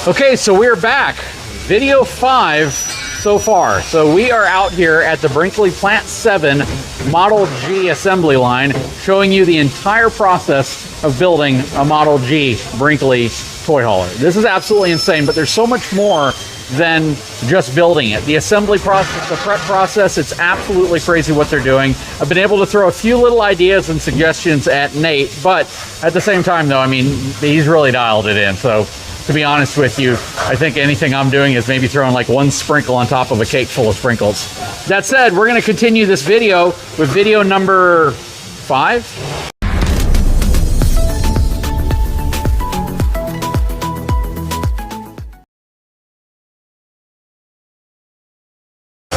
Okay, so we're back. Video 5 so far. So we are out here at the Brinkley Plant 7 Model G assembly line, showing you the entire process of building a Model G Brinkley toy hauler. This is absolutely insane, but there's so much more than just building it. The assembly process, the prep process, it's absolutely crazy what they're doing. I've been able to throw a few little ideas and suggestions at Nate, but at the same time though, I mean, he's really dialed it in. So to be honest with you, I think anything I'm doing is maybe throwing like one sprinkle on top of a cake full of sprinkles. That said, we're gonna continue this video with video number 5.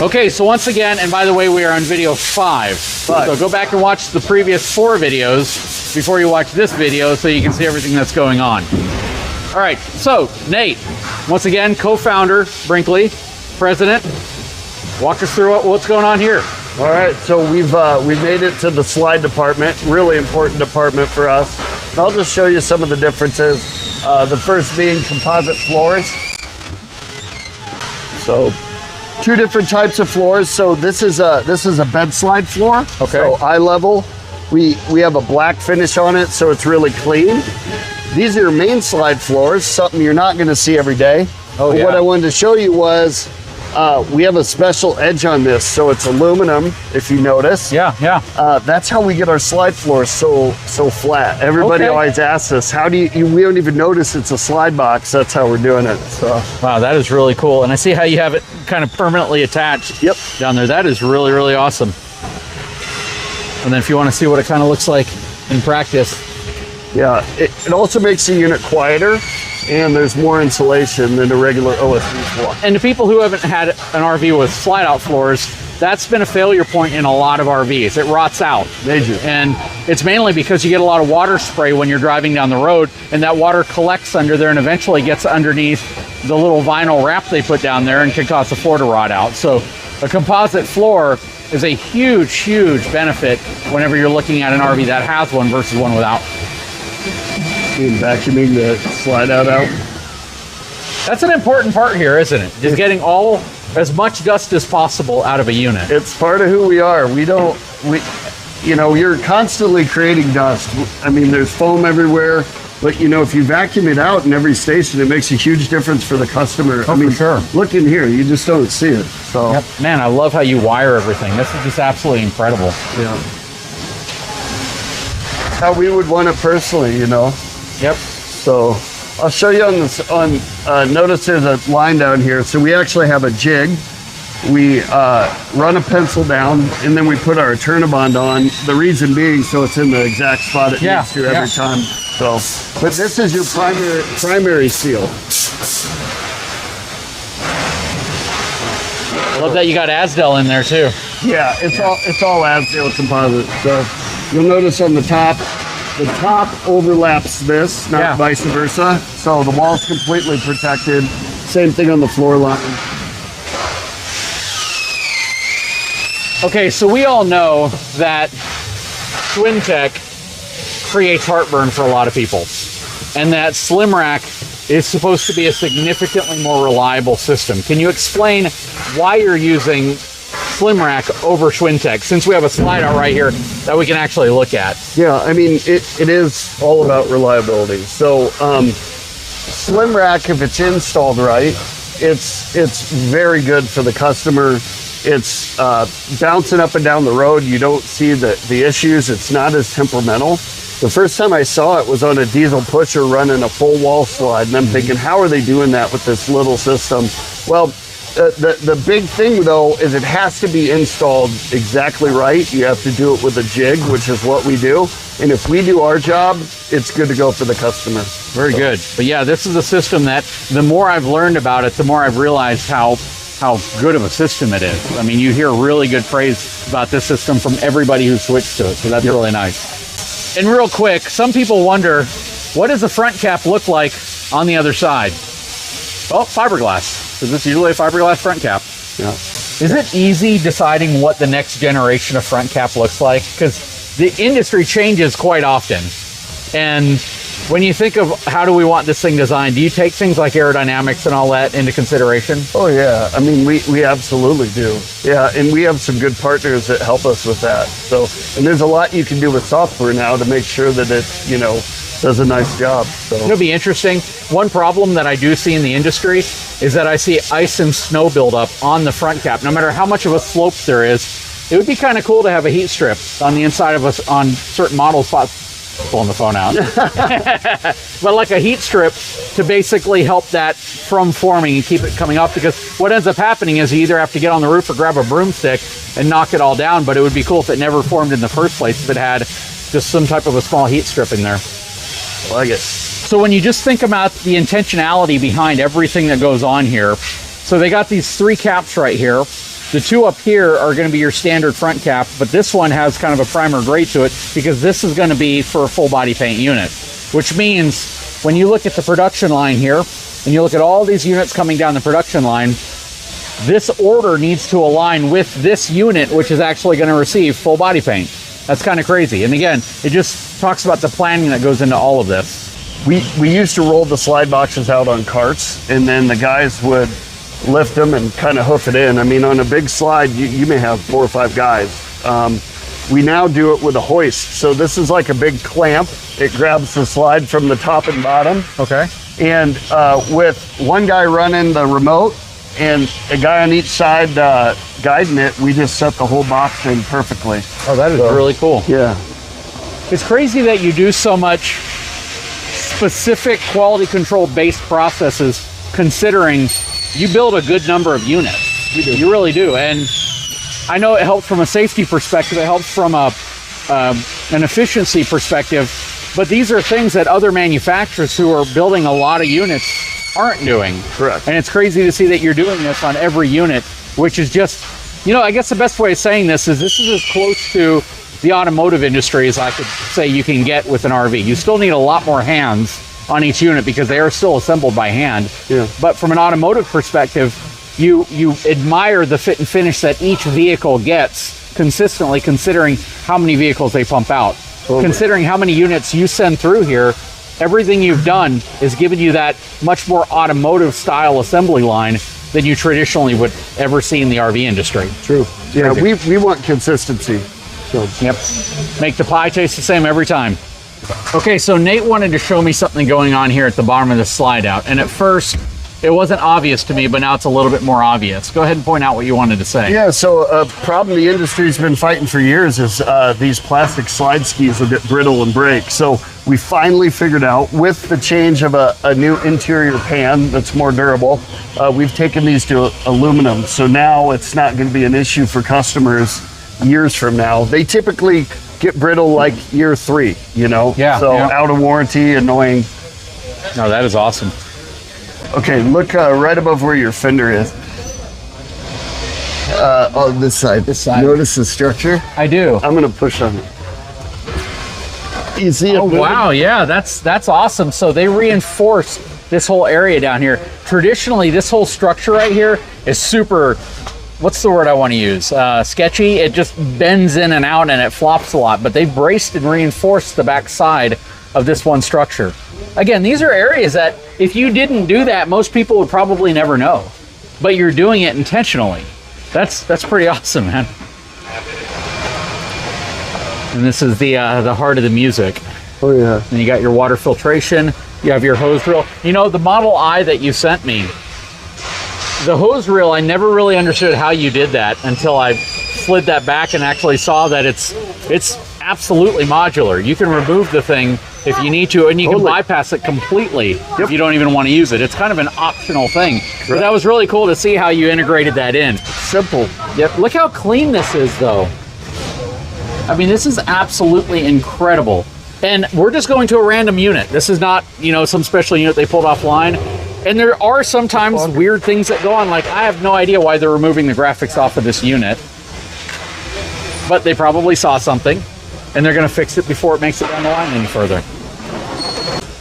Okay, so once again, and by the way, we are on video 5. So go back and watch the previous 4 videos before you watch this video so you can see everything that's going on. All right, so Nate, once again, co-founder, Brinkley, president. Walk us through what's going on here. All right, so we've made it to the slide department, really important department for us. And I'll just show you some of the differences. The first being composite floors. So 2 different types of floors. So this is a bed slide floor. Okay. So eye level. We have a black finish on it, so it's really clean. These are your main slide floors, something you're not going to see every day. Oh, but yeah. What I wanted to show you was we have a special edge on this, so it's aluminum. If you notice. Yeah, yeah. That's how we get our slide floors so flat. Everybody always asks us, how do you? We don't even notice it's a slide box. That's how we're doing it. So. Wow, that is really cool. And I see how you have it kind of permanently attached. Yep. Down there. That is really, really awesome. And then if you want to see what it kind of looks like in practice. Yeah, it also makes the unit quieter, and there's more insulation than a regular OSB floor. And to people who haven't had an RV with slide-out floors, that's been a failure point in a lot of RVs. It rots out. Major. And it's mainly because you get a lot of water spray when you're driving down the road, and that water collects under there and eventually gets underneath the little vinyl wrap they put down there and can cause the floor to rot out. So a composite floor is a huge, huge benefit whenever you're looking at an RV that has one versus one without. Vacuuming the slide out. That's an important part here, isn't it? Just getting as much dust as possible out of a unit. It's part of who we are. You're constantly creating dust. I mean, there's foam everywhere, but if you vacuum it out in every station, it makes a huge difference for the customer. Oh, I mean, for sure. Look in here, you just don't see it. So, yep. Man, I love how you wire everything. This is just absolutely incredible. Yeah. How we would want it personally, Yep. So I'll show you on this. Notice there's a line down here. So we actually have a jig. We run a pencil down, and then we put our Eternabond on. The reason being, so it's in the exact spot it needs to every time. So, but this is your primary seal. I love that you got Asdel in there too. Yeah, it's all Asdel composite. So you'll notice on the top overlaps this, not vice versa. So the wall's completely protected. Same thing on the floor line. Okay, so we all know that SwinTech creates heartburn for a lot of people. And that Slim Rack is supposed to be a significantly more reliable system. Can you explain why you're using Slim Rack over SwinTech, since we have a slide out right here that we can actually look at? Yeah, I mean, it is all about reliability. So Slim Rack, if it's installed right, it's very good for the customer. It's bouncing up and down the road. You don't see the issues. It's not as temperamental. The first time I saw it was on a diesel pusher running a full wall slide, and I'm thinking, how are they doing that with this little system? Well, the big thing though is it has to be installed exactly right. You have to do it with a jig, which is what we do. And if we do our job, it's good to go for the customer. Very good. But yeah, this is a system that the more I've learned about it, the more I've realized how good of a system it is. I mean, you hear really good praise about this system from everybody who switched to it, so that's really nice. And real quick, some people wonder, what does the front cap look like on the other side? Oh, fiberglass. Because it's usually a fiberglass front cap. Yeah. Is it easy deciding what the next generation of front cap looks like? Because the industry changes quite often. And When you think of how do we want this thing designed, do you take things like aerodynamics and all that into consideration? Oh yeah, I mean, we absolutely do. Yeah, and we have some good partners that help us with that. So, and there's a lot you can do with software now to make sure that it, you know, does a nice job. So it'll be interesting. One problem that I do see in the industry is that I see ice and snow buildup on the front cap. No matter how much of a slope there is, it would be kind of cool to have a heat strip on the inside of us on certain model spots. Pulling the phone out. But like a heat strip to basically help that from forming and keep it coming off, because what ends up happening is you either have to get on the roof or grab a broomstick and knock it all down, but it would be cool if it never formed in the first place, if it had just some type of a small heat strip in there. I like it. So when you just think about the intentionality behind everything that goes on here, so they got these 3 caps right here. The 2 up here are going to be your standard front cap, but this one has kind of a primer gray to it because this is going to be for a full body paint unit, which means when you look at the production line here and you look at all these units coming down the production line, this order needs to align with this unit, which is actually going to receive full body paint. That's kind of crazy. And again, it just talks about the planning that goes into all of this. We used to roll the slide boxes out on carts, and then the guys would lift them and kind of hoof it in. I mean, on a big slide, you may have 4 or 5 guys. We now do it with a hoist. So this is like a big clamp. It grabs the slide from the top and bottom. Okay. And with one guy running the remote and a guy on each side guiding it, we just set the whole box in perfectly. Oh, that is really cool. Yeah. It's crazy that you do so much specific quality control based processes, considering you build a good number of units. We do. You really do. And I know it helps from a safety perspective. It helps from an efficiency perspective. But these are things that other manufacturers who are building a lot of units aren't doing. Correct. And it's crazy to see that you're doing this on every unit, which is just, you know, I guess the best way of saying this is as close to the automotive industry as I could say you can get with an RV. You still need a lot more hands on each unit because they are still assembled by hand. Yeah. But from an automotive perspective, you admire the fit and finish that each vehicle gets consistently, considering how many vehicles they pump out. Totally. Considering how many units you send through here, everything you've done is giving you that much more automotive style assembly line than you traditionally would ever see in the RV industry. True. Yeah, we want consistency. So. Yep. Make the pie taste the same every time. Okay, so Nate wanted to show me something going on here at the bottom of the slide out, and at first it wasn't obvious to me, but now it's a little bit more obvious. Go ahead and point out what you wanted to say. Yeah, so a problem the industry's been fighting for years is these plastic slide skis will get brittle and break. So we finally figured out, with the change of a new interior pan that's more durable, we've taken these to aluminum. So now it's not going to be an issue for customers years from now. They typically get brittle like year 3, you know? Yeah. So out of warranty, annoying. No, that is awesome. Okay, look right above where your fender is. On this side. This side. Notice the structure? I do. I'm gonna push on it. You see it? Oh, wow, yeah, that's awesome. So they reinforced this whole area down here. Traditionally, this whole structure right here is super, what's the word I want to use? Sketchy. It just bends in and out and it flops a lot, but they've braced and reinforced the back side of this one structure. Again, these are areas that if you didn't do that, most people would probably never know, but you're doing it intentionally. That's pretty awesome, man. And this is the heart of the music. Oh yeah. And you got your water filtration, you have your hose reel. You know, the Model I that you sent me, the hose reel, I never really understood how you did that until I slid that back and actually saw that it's absolutely modular. You can remove the thing if you need to, and you can bypass it completely if you don't even want to use it. It's kind of an optional thing. Right. But that was really cool to see how you integrated that in. Simple. Yep. Look how clean this is, though. I mean, this is absolutely incredible. And we're just going to a random unit. This is not, you know, some special unit they pulled offline. And there are sometimes weird things that go on. Like, I have no idea why they're removing the graphics off of this unit. But they probably saw something, and they're going to fix it before it makes it down the line any further.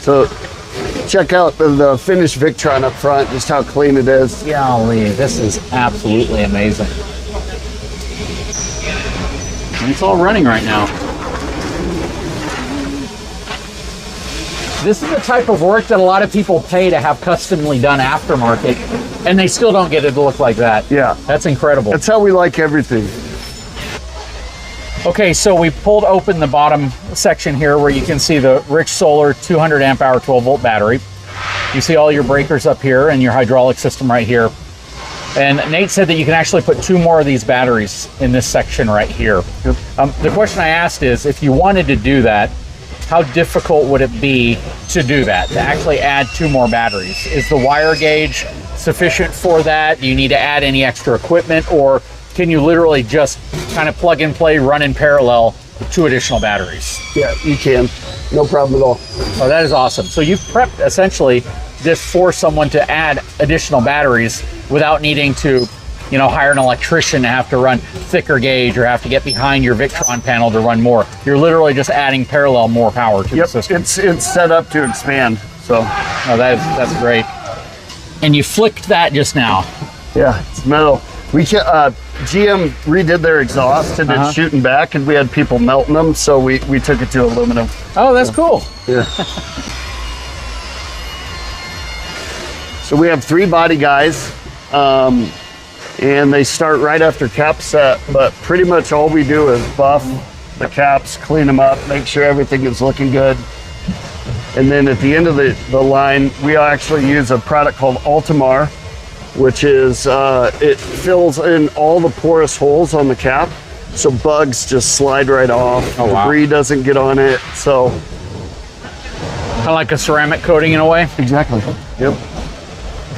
So, check out the finished Victron up front, just how clean it is. Golly, this is absolutely amazing. And it's all running right now. This is the type of work that a lot of people pay to have customly done aftermarket, and they still don't get it to look like that. Yeah. That's incredible. That's how we like everything. Okay, so we pulled open the bottom section here where you can see the Rich Solar 200 amp hour 12 volt battery. You see all your breakers up here and your hydraulic system right here. And Nate said that you can actually put 2 more of these batteries in this section right here. Yep. The question I asked is, if you wanted to do that, how difficult would it be to do that, to actually add 2 more batteries? Is the wire gauge sufficient for that? Do you need to add any extra equipment, or can you literally just kind of plug and play, run in parallel with 2 additional batteries? Yeah, you can. No problem at all. Oh, that is awesome. So you've prepped essentially this for someone to add additional batteries without needing to, you know, hire an electrician to have to run thicker gauge or have to get behind your Victron panel to run more. You're literally just adding parallel more power to the system. It's set up to expand. So, oh, that's great. And you flicked that just now. Yeah, it's metal. We can, GM redid their exhaust and it's shooting back, and we had people melting them, so we took it to aluminum. Oh, that's cool. Yeah. So we have 3 body guys, and they start right after cap set, but pretty much all we do is buff the caps, clean them up, make sure everything is looking good. And then at the end of the line, we actually use a product called Altamar, which is, it fills in all the porous holes on the cap, so bugs just slide right off. Oh, wow. Debris doesn't get on it, so. Kind of like a ceramic coating in a way? Exactly. Yep.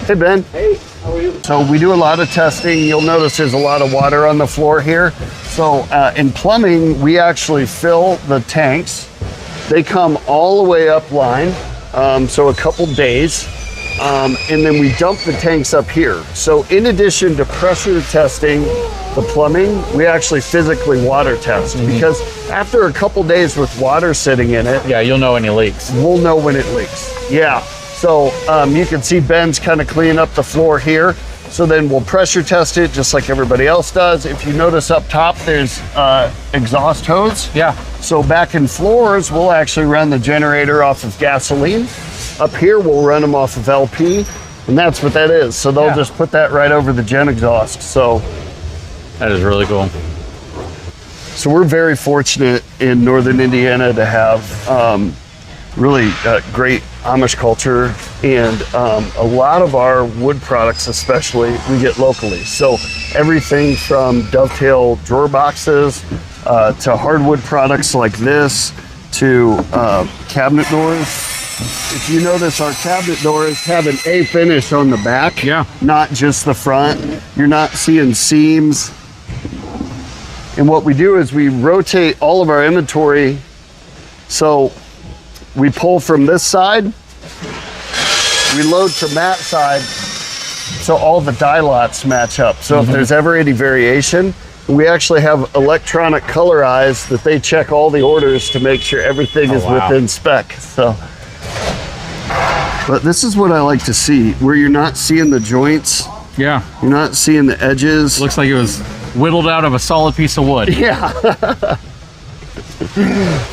Hey, Ben. Hey, how are you? So we do a lot of testing. You'll notice there's a lot of water on the floor here. So in plumbing, we actually fill the tanks. They come all the way up line, so a couple days. And then we dump the tanks up here. So in addition to pressure testing the plumbing, we actually physically water test, because after a couple days with water sitting in it, yeah, you'll know any leaks. We'll know when it leaks. Yeah. So you can see Ben's kind of cleaning up the floor here. So then we'll pressure test it just like everybody else does. If you notice up top, there's exhaust hose. Yeah. So back in floors, we'll actually run the generator off of gasoline. Up here, we'll run them off of LP, and that's what that is. So they'll just put that right over the gen exhaust. So that is really cool. So we're very fortunate in Northern Indiana to have really great Amish culture, and a lot of our wood products, especially, we get locally. So everything from dovetail drawer boxes to hardwood products like this to cabinet doors. If you notice, our cabinet doors have an A finish on the back, not just the front. You're not seeing seams. And what we do is we rotate all of our inventory. So we pull from this side, we load from that side, so all the die lots match up. So if there's ever any variation, we actually have electronic color eyes that they check all the orders to make sure everything is within spec. So, but this is what I like to see, where you're not seeing the joints. Yeah. You're not seeing the edges. Looks like it was whittled out of a solid piece of wood. Yeah.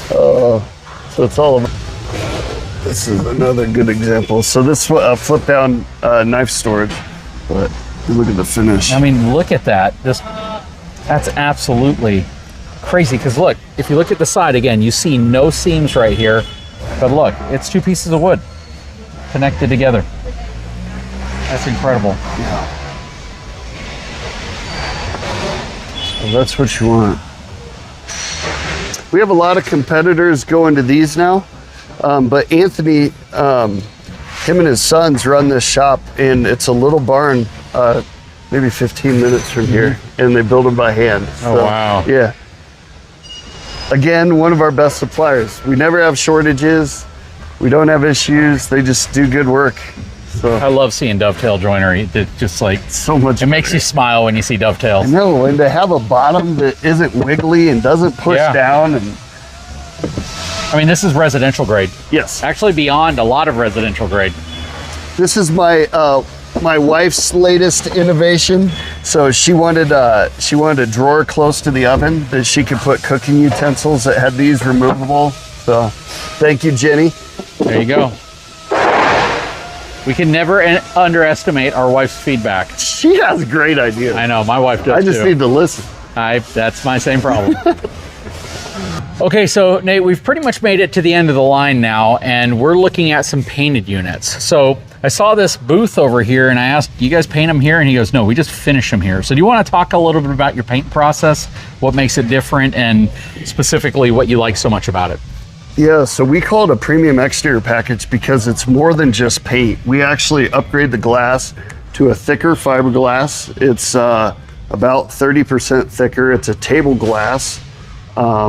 So it's all about. This is another good example. So this flip down knife storage, but look at the finish. I mean, look at that. That's absolutely crazy. Because look, if you look at the side again, you see no seams right here, but look, it's 2 pieces of wood connected together. That's incredible. Yeah. So that's what you want. We have a lot of competitors going to these now. But Anthony, him and his sons run this shop, and it's a little barn, maybe 15 minutes from here, and they build them by hand. Oh, so, wow. Yeah. Again, one of our best suppliers. We never have shortages. We don't have issues. They just do good work. So I love seeing dovetail joinery. It's just like so much. It makes you smile when you see dovetails. I know, and to have a bottom that isn't wiggly and doesn't push down, and I mean, this is residential grade. Yes. Actually beyond a lot of residential grade. This is my my wife's latest innovation. So she wanted a drawer close to the oven that she could put cooking utensils that had these removable. So thank you, Jenny. There you go. We can never underestimate our wife's feedback. She has great ideas. I know, my wife does I just too. need to listen. That's my same problem. Okay, so Nate, we've pretty much made it to the end of the line now, and we're looking at some painted units. So I saw this booth over here, and I asked, do you guys paint them here? And he goes, no, we just finish them here. So do you want to talk a little bit about your paint process, what makes it different, and specifically what you like so much about it? Yeah, so we call it a premium exterior package because it's more than just paint. We actually upgrade the glass to a thicker fiberglass. It's about 30% thicker. It's a table glass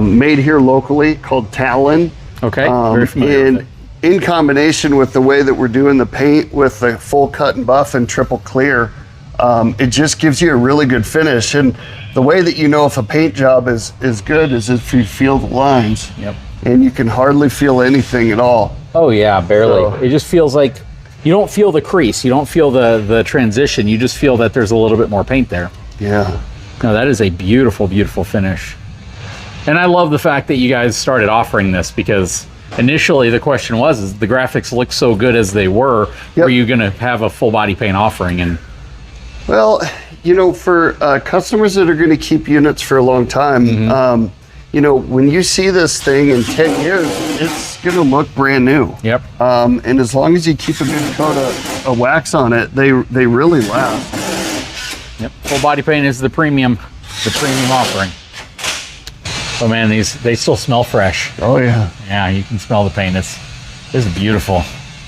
made here locally called Talon. Okay, very familiar with it. In combination with the way that we're doing the paint with the full cut and buff and triple clear, it just gives you a really good finish. And the way that you know if a paint job is good is if you feel the lines. Yep. And you can hardly feel anything at all. Oh yeah, barely. So, it just feels like you don't feel the crease, you don't feel the transition, you just feel that there's a little bit more paint there. Yeah. No, that is a beautiful, beautiful finish. And I love the fact that you guys started offering this, because initially the question was, is the graphics look so good as they were, Yep. were you gonna have a full body paint offering? And Well, you know, for customers that are gonna keep units for a long time, you know, when you see this thing in 10 years, it's gonna look brand new. Yep. And as long as you keep a good coat of wax on it, they really last. Yep. Full body paint is the premium offering. Oh man, they still smell fresh. Oh yeah. Yeah, you can smell the paint. This is beautiful.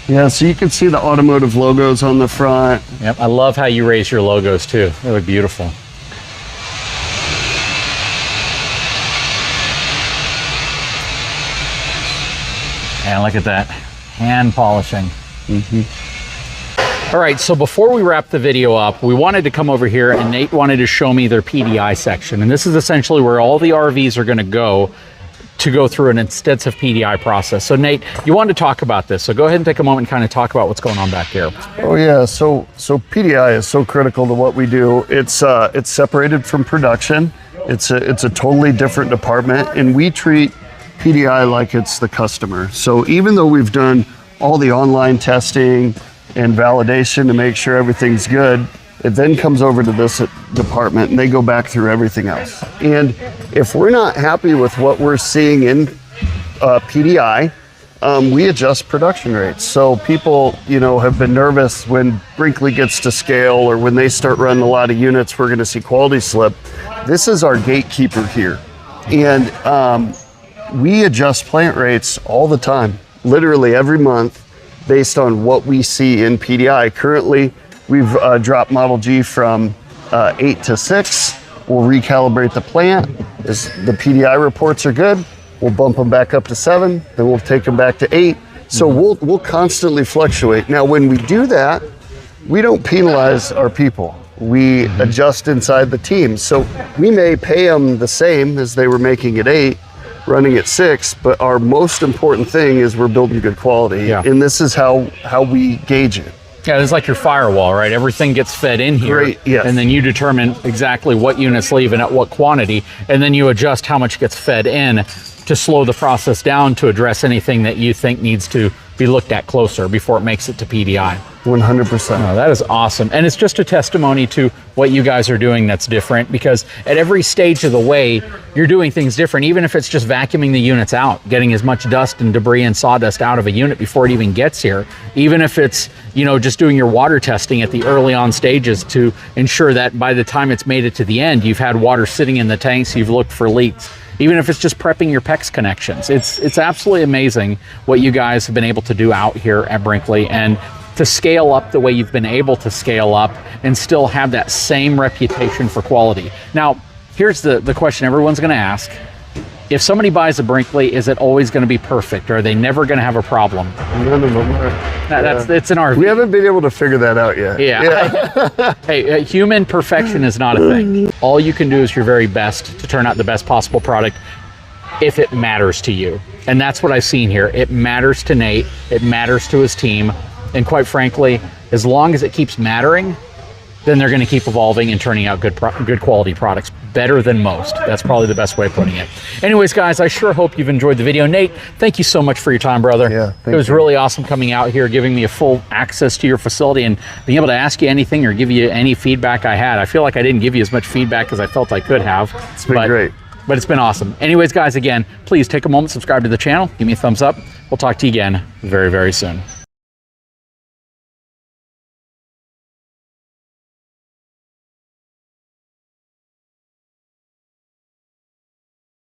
Yeah, so you can see the automotive logos on the front. Yep, I love how you raise your logos too. They look beautiful. And look at that, hand polishing. All right, so before we wrap the video up, we wanted to come over here and Nate wanted to show me their PDI section. And this is essentially where all the RVs are gonna go to go through an extensive PDI process. So Nate, you wanted to talk about this. So go ahead and take a moment and kind of talk about what's going on back here. Oh yeah, so PDI is so critical to what we do. It's separated from production. It's a totally different department, and we treat PDI like it's the customer. So even though we've done all the online testing and validation to make sure everything's good, it then comes over to this department and they go back through everything else. And if we're not happy with what we're seeing in PDI, we adjust production rates. So people, you know, have been nervous when Brinkley gets to scale or when they start running a lot of units, we're gonna see quality slip. This is our gatekeeper here. And we adjust plant rates all the time, literally every month, based on what we see in PDI. Currently, we've dropped Model G from 8 to 6. We'll recalibrate the plant. As the PDI reports are good, we'll bump them back up to 7, then we'll take them back to 8. So we'll constantly fluctuate. Now, when we do that, we don't penalize our people. We adjust inside the team. So we may pay them the same as they were making at 8, running at 6, but our most important thing is we're building good quality. Yeah. And this is how we gauge it. Yeah, it's like your firewall, right? Everything gets fed in here. Great, yes. And then you determine exactly what units leave and at what quantity, and then you adjust how much gets fed in to slow the process down to address anything that you think needs to be looked at closer before it makes it to PDI. 100%. Oh, that is awesome. And it's just a testimony to what you guys are doing that's different, because at every stage of the way, you're doing things different, even if it's just vacuuming the units out, getting as much dust and debris and sawdust out of a unit before it even gets here. Even if it's, you know, just doing your water testing at the early on stages to ensure that by the time it's made it to the end, you've had water sitting in the tanks, you've looked for leaks. Even if it's just prepping your PEX connections. It's absolutely amazing what you guys have been able to do out here at Brinkley, and to scale up the way you've been able to scale up and still have that same reputation for quality. Now, here's the question everyone's gonna ask. If somebody buys a Brinkley, is it always gonna be perfect? Or are they never gonna have a problem? None of them are. It's an RV. We haven't been able to figure that out yet. Yeah. Hey, human perfection is not a thing. All you can do is your very best to turn out the best possible product if it matters to you. And that's what I've seen here. It matters to Nate, it matters to his team, and quite frankly, as long as it keeps mattering, then they're going to keep evolving and turning out good quality products, better than most. That's probably the best way of putting it. Anyways, guys, I sure hope you've enjoyed the video. Nate, thank you so much for your time, brother. Yeah, it was really awesome coming out here, giving me a full access to your facility and being able to ask you anything or give you any feedback I had. I feel like I didn't give you as much feedback as I felt I could have. It's been great. But it's been awesome. Anyways, guys, again, please take a moment, subscribe to the channel, give me a thumbs up. We'll talk to you again very, very soon.